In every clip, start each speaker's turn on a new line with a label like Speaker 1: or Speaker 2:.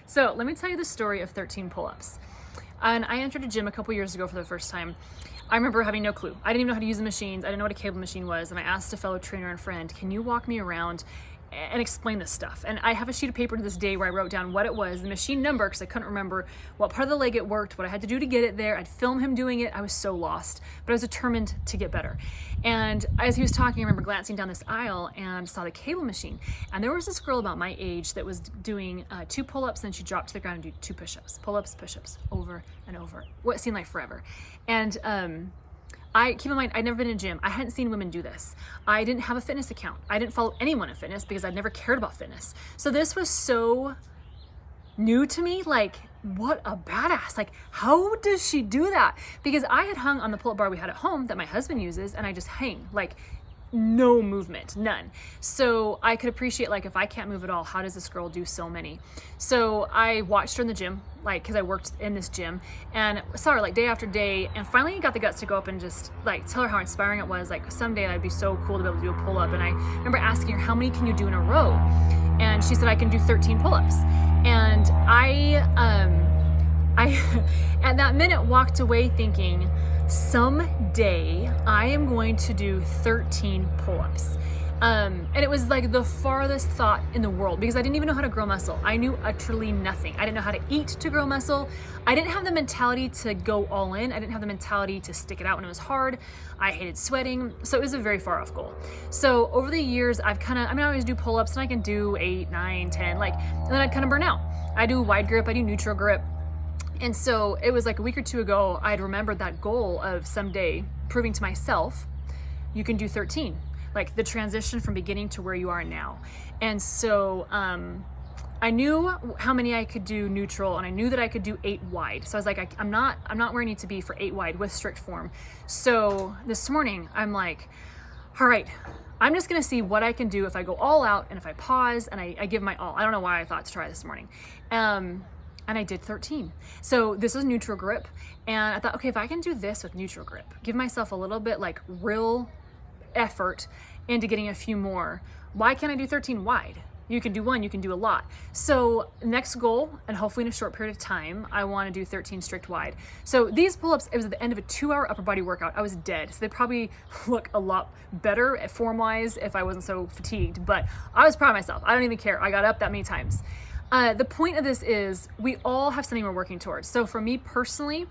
Speaker 1: So let me tell you the story of 13 pull-ups. And I entered a gym a couple years ago for the first time. I remember having no clue. I didn't even know how to use the machines. I didn't know what a cable machine was. And I asked a fellow trainer and friend, can you walk me around and explain this stuff? And I have a sheet of paper to this day where I wrote down what it was, the machine number, because I couldn't remember what part of the leg it worked, what I had to do to get it there. I'd film him doing it. I was so lost, but I was determined to get better. And as he was talking, I remember glancing down this aisle and saw the cable machine. And there was this girl about my age that was doing 2 pull-ups, and she dropped to the ground and do 2 push-ups, pull-ups, push-ups, over and over. What seemed like forever. And keep in mind, I'd never been in a gym. I hadn't seen women do this. I didn't have a fitness account. I didn't follow anyone in fitness because I'd never cared about fitness. So this was so new to me. Like, what a badass. Like, how does she do that? Because I had hung on the pull-up bar we had at home that my husband uses, and I just hang, like, no movement, none. So I could appreciate, like, if I can't move at all, how does this girl do so many? So I watched her in the gym, like, because I worked in this gym, and saw her like day after day, and finally got the guts to go up and just like tell her how inspiring it was. Like, someday I'd be so cool to be able to do a pull-up. And I remember asking her, how many can you do in a row? And she said, I can do 13 pull-ups. And I at that minute walked away thinking, someday I am going to do 13 pull-ups. And it was like the farthest thought in the world, because I didn't even know how to grow muscle. I knew utterly nothing. I didn't know how to eat to grow muscle. I didn't have the mentality to go all in. I didn't have the mentality to stick it out when it was hard. I hated sweating. So it was a very far off goal. So over the years, I always do pull-ups, and I can do 8, 9, 10, like, and then I'd kind of burn out. I do wide grip, I do neutral grip. And so it was like a week or two ago, I'd remembered that goal of someday proving to myself, you can do 13, like the transition from beginning to where you are now. And so I knew how many I could do neutral, and I knew that I could do 8 wide. So I was like, I'm not where I need to be for 8 wide with strict form. So this morning I'm like, all right, I'm just gonna see what I can do if I go all out and if I pause and I give my all. I don't know why I thought to try this morning. And I did 13. So this was neutral grip. And I thought, okay, if I can do this with neutral grip, give myself a little bit like real effort into getting a few more, why can't I do 13 wide? You can do 1, you can do a lot. So next goal, and hopefully in a short period of time, I wanna do 13 strict wide. So these pull-ups, it was at the end of a 2-hour upper body workout. I was dead. So they probably look a lot better form-wise if I wasn't so fatigued, but I was proud of myself. I don't even care. I got up that many times. The point of this is we all have something we're working towards. So for me personally,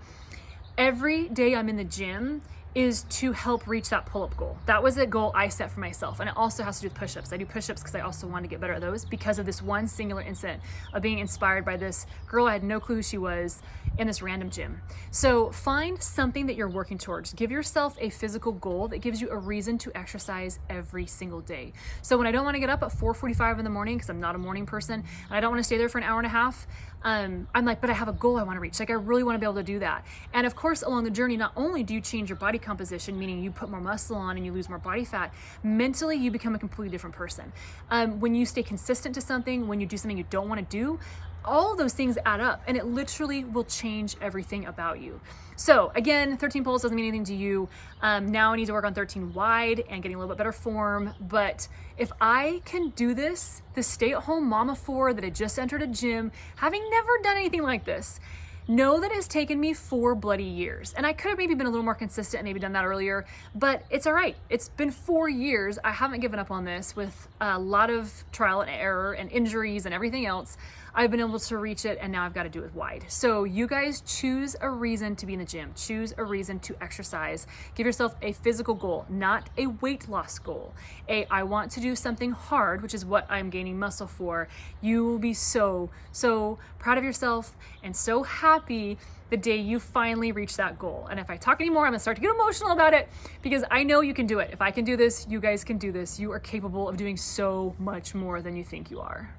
Speaker 1: every day I'm in the gym is to help reach that pull-up goal. That was a goal I set for myself. And it also has to do with push-ups. I do push-ups because I also want to get better at those because of this one singular incident of being inspired by this girl I had no clue who she was in this random gym. So find something that you're working towards. Give yourself a physical goal that gives you a reason to exercise every single day. So when I don't want to get up at 4:45 in the morning because I'm not a morning person and I don't want to stay there for an hour and a half, I'm like, but I have a goal I want to reach. Like, I really want to be able to do that. And of course, along the journey, not only do you change your body composition, meaning you put more muscle on and you lose more body fat, mentally you become a completely different person. When you stay consistent to something, when you do something you don't want to do, all of those things add up, and it literally will change everything about you. So again, 13 pulls doesn't mean anything to you. Now I need to work on 13 wide and getting a little bit better form. But if I can do this, the stay-at-home mom of 4 that had just entered a gym, having never done anything like this, know that it's taken me 4 bloody years. And I could have maybe been a little more consistent and maybe done that earlier, but it's all right. It's been 4 years. I haven't given up on this with a lot of trial and error and injuries and everything else. I've been able to reach it, and now I've got to do it wide. So you guys choose a reason to be in the gym. Choose a reason to exercise. Give yourself a physical goal, not a weight loss goal. I want to do something hard, which is what I'm gaining muscle for. You will be so, so proud of yourself and so happy the day you finally reach that goal. And if I talk anymore, I'm gonna start to get emotional about it because I know you can do it. If I can do this, you guys can do this. You are capable of doing so much more than you think you are.